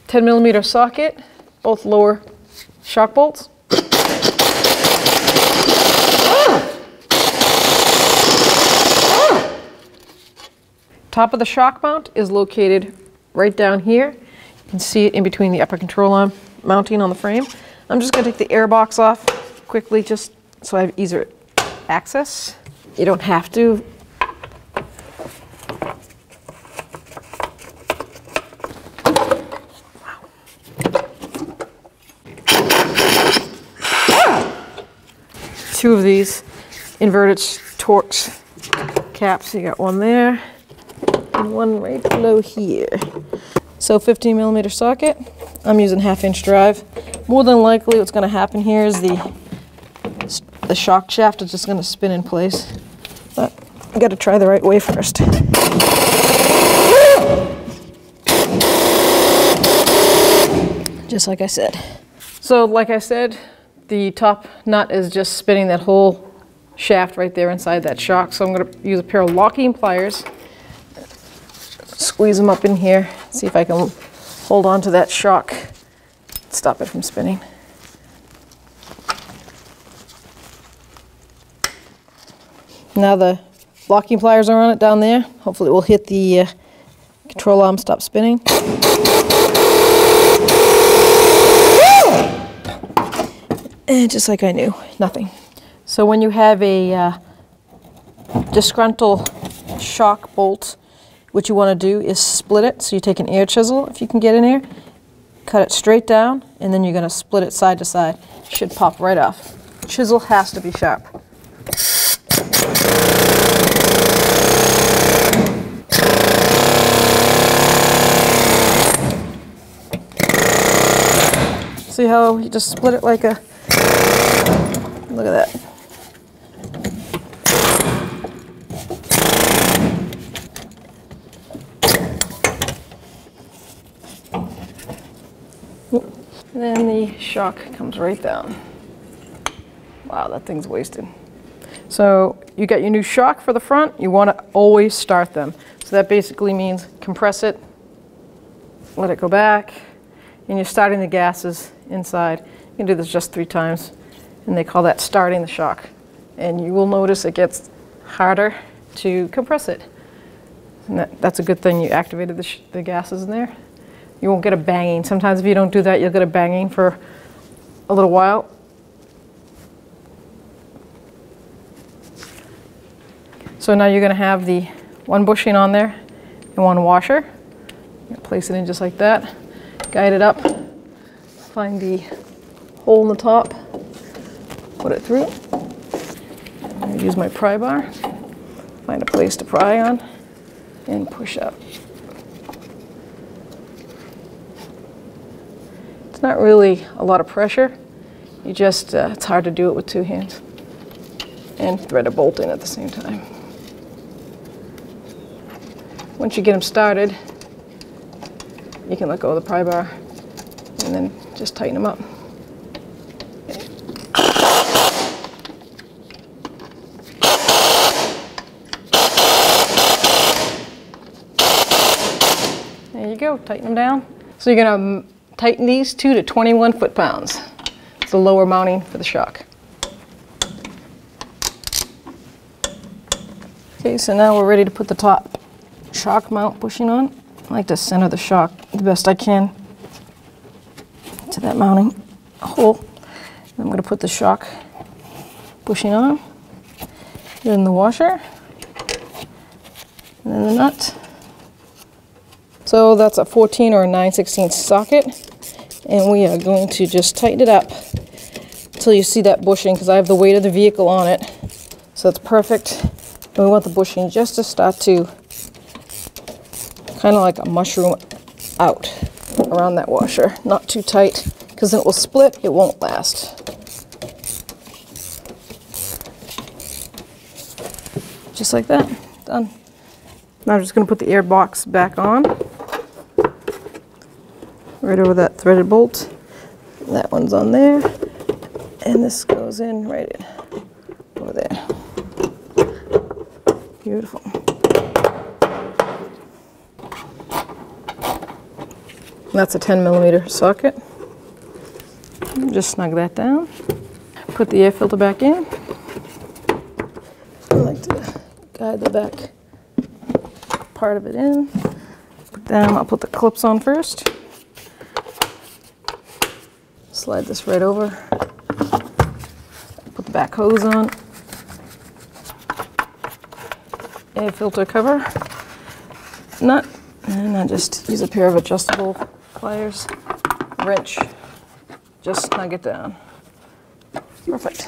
10mm socket, both lower shock bolts. Top of the shock mount is located right down here. You can see it in between the upper control arm mounting on the frame. I'm just going to take the air box off quickly just so I have easier access. You don't have to. Two of these inverted Torx caps. You got one there and one right below here. So 15mm socket. I'm using 1/2-inch drive. More than likely what's going to happen here is the shock shaft is just going to spin in place. But I got to try the right way first. Just like I said. So like I said, the top nut is just spinning that whole shaft right there inside that shock. So I'm going to use a pair of locking pliers, squeeze them up in here, see if I can hold on to that shock, stop it from spinning. Now the locking pliers are on it down there. Hopefully it will hit the control arm, stop spinning. And just like I knew, nothing. So when you have a disgruntled shock bolt, what you want to do is split it. So you take an air chisel, if you can get in there, cut it straight down, and then you're going to split it side to side. It should pop right off. Chisel has to be sharp. See how you just split it like a... Look at that. And then the shock comes right down. Wow, that thing's wasted. So you got your new shock for the front. You want to always start them. So that basically means compress it, let it go back, and you're starting the gases inside. You can do this just 3 times. And they call that starting the shock. And you will notice it gets harder to compress it. And that's a good thing you activated the gases in there. You won't get a banging. Sometimes if you don't do that, you'll get a banging for a little while. So now you're going to have the one bushing on there and one washer. Place it in just like that. Guide it up. Find the hole in the top. Put it through. Use my pry bar. Find a place to pry on and push up. It's not really a lot of pressure. You just, it's hard to do it with 2 hands. And thread a bolt in at the same time. Once you get them started, you can let go of the pry bar and then just tighten them up. There you go, tighten them down. So you're going to tighten these 2 to 21 foot-pounds. It's the lower mounting for the shock. Okay, so now we're ready to put the top shock mount bushing on. I like to center the shock the best I can to that mounting hole. I'm going to put the shock bushing on, then the washer, and then the nut. So that's a 14 or a 9/16 socket, and we are going to just tighten it up until you see that bushing, because I have the weight of the vehicle on it, so it's perfect. And we want the bushing just to start to kind of like a mushroom out around that washer. Not too tight, because then it will split, it won't last. Just like that, done. Now I'm just going to put the air box back on. Right over that threaded bolt. That one's on there. And this goes in right in over there. Beautiful. That's a 10mm socket. Just snug that down. Put the air filter back in. I like to guide the back part of it in. Then I'll put the clips on first. Slide this right over. Put the back hose on. Air filter cover. Nut. And I just use a pair of adjustable pliers. Wrench. Just snug it down. Perfect.